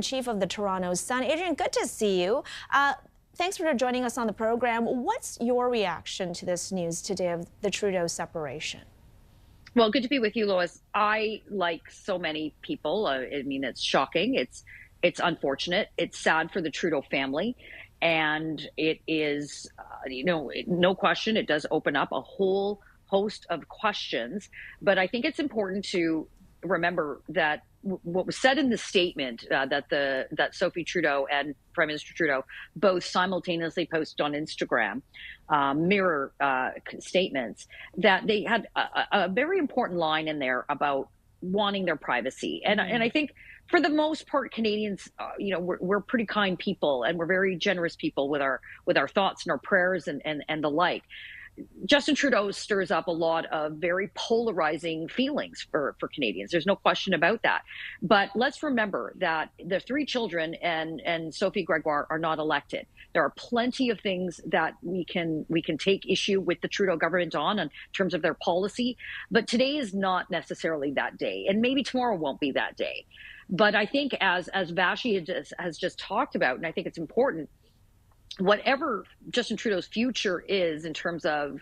Chief of the Toronto Sun. Adrienne, good to see you. Thanks for joining us on the program. What's your reaction to this news today of the Trudeau separation? Well, good to be with you, Lois. I, like so many people, it's shocking. It's unfortunate. It's sad for the Trudeau family. And it is, no question, it does open up a whole host of questions. But I think it's important to remember that what was said in the statement that Sophie Trudeau and Prime Minister Trudeau both simultaneously posted on Instagram, mirror statements, that they had a very important line in there about wanting their privacy. And I think for the most part, Canadians, we're pretty kind people, and we're very generous people with our thoughts and our prayers and the like. Justin Trudeau stirs up a lot of very polarizing feelings for Canadians. There's no question about that. But let's remember that the three children and Sophie Gregoire are not elected. There are plenty of things that we can take issue with the Trudeau government on in terms of their policy. But today is not necessarily that day, and maybe tomorrow won't be that day. But I think as Vashi has just talked about, and I think it's important, whatever Justin Trudeau's future is in terms of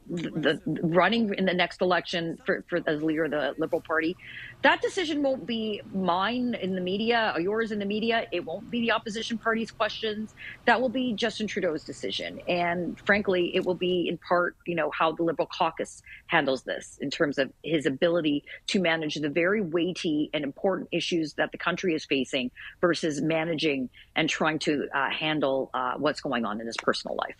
the running in the next election for as leader of the Liberal Party, that decision won't be mine in the media or yours in the media. It won't be the opposition party's questions. That will be Justin Trudeau's decision. And frankly, it will be in part, how the Liberal caucus handles this in terms of his ability to manage the very weighty and important issues that the country is facing versus managing and trying to handle what's going on in his personal life.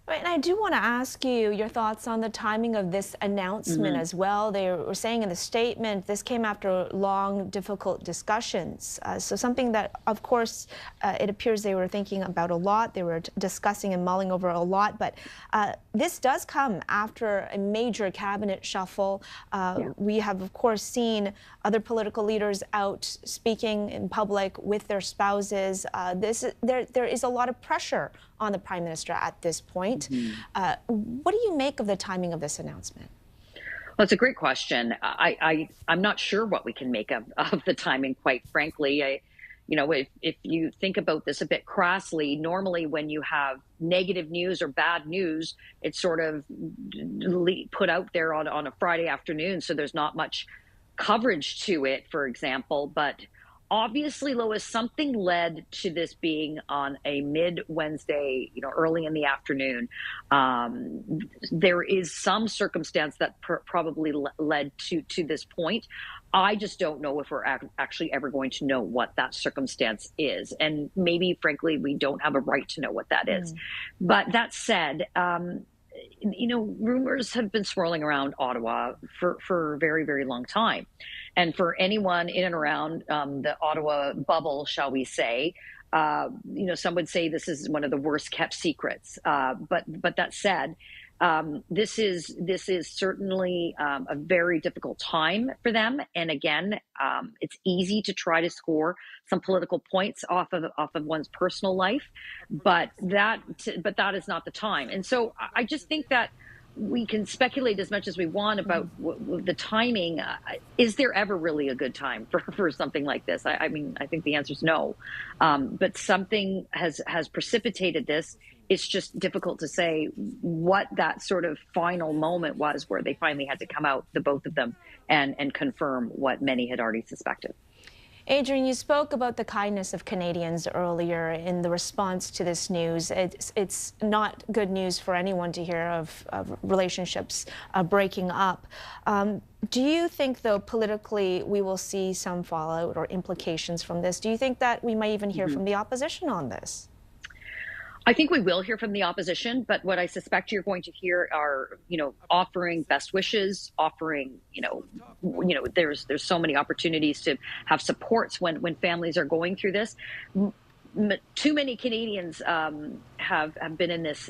And I do want to ask you your thoughts on the timing of this announcement as well. They were saying in the statement this came after long, difficult discussions. So something that, of course, it appears they were thinking about a lot. They were discussing and mulling over a lot. But this does come after a major cabinet shuffle. We have, of course, seen other political leaders out speaking in public with their spouses. There is a lot of pressure on the Prime Minister at this point. What do you make of the timing of this announcement? Well, it's a great question. I'm not sure what we can make of the timing, quite frankly. If you think about this a bit crassly, normally when you have negative news or bad news, it's sort of put out there on a Friday afternoon, so there's not much coverage to it, for example. But obviously, Lois, something led to this being on a mid-Wednesday, early in the afternoon. There is some circumstance that probably led to this point. I just don't know if we're actually ever going to know what that circumstance is. And maybe, frankly, we don't have a right to know what that is. But that said, rumors have been swirling around Ottawa for a very, very long time. And for anyone in and around the Ottawa bubble, shall we say, some would say this is one of the worst kept secrets. But that said, this is certainly a very difficult time for them. And again, it's easy to try to score some political points off of one's personal life, but that is not the time. And so I just think that we can speculate as much as we want about the timing. Is there ever really a good time for something like this? I think the answer is no. But something has precipitated this. It's just difficult to say what that sort of final moment was where they finally had to come out, the both of them, and confirm what many had already suspected. Adrienne, you spoke about the kindness of Canadians earlier in the response to this news. It's not good news for anyone to hear of relationships breaking up. Do you think, though, politically we will see some fallout or implications from this? Do you think that we might even hear from the opposition on this? I think we will hear from the opposition, but what I suspect you're going to hear are, offering best wishes, offering, there's so many opportunities to have supports when families are going through this. Too many Canadians have been in this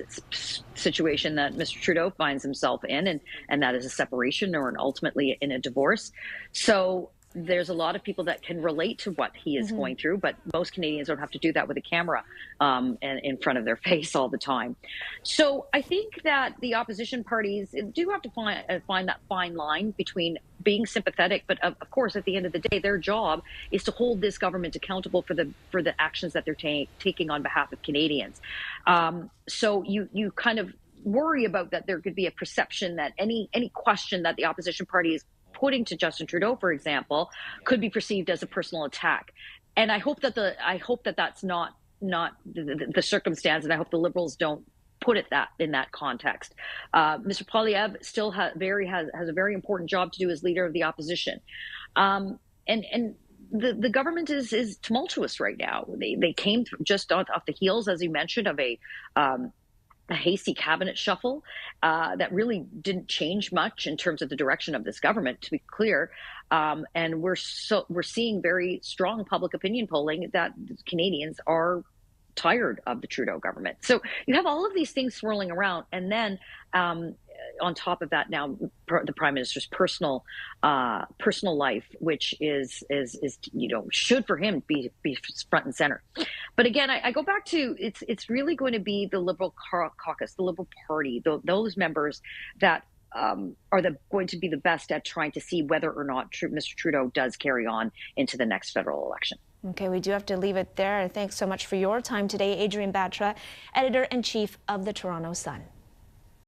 situation that Mr. Trudeau finds himself in, and that is a separation or ultimately in a divorce. So there's a lot of people that can relate to what he is going through, but most Canadians don't have to do that with a camera and in front of their face all the time. So I think that the opposition parties do have to find that fine line between being sympathetic, but of course, at the end of the day, their job is to hold this government accountable for the actions that they're taking on behalf of Canadians. So you kind of worry about that there could be a perception that any question that the opposition party is putting to Justin Trudeau, for example, could be perceived as a personal attack. And I hope that that's not the circumstance, and I hope the Liberals don't put it in that context. Mr. Poilievre still has a very important job to do as leader of the opposition, and the government is tumultuous right now. They came just off the heels, as you mentioned, of a hasty cabinet shuffle that really didn't change much in terms of the direction of this government, to be clear. And we're seeing very strong public opinion polling that Canadians are tired of the Trudeau government. So you have all of these things swirling around, and then on top of that, now the Prime Minister's personal life, which is should for him be front and center. But again, I go back to it's really going to be the Liberal caucus, the Liberal Party, those members that are going to be the best at trying to see whether or not Mr. Trudeau does carry on into the next federal election. Okay, we do have to leave it there. Thanks so much for your time today, Adrienne Batra, Editor-in-Chief of the Toronto Sun.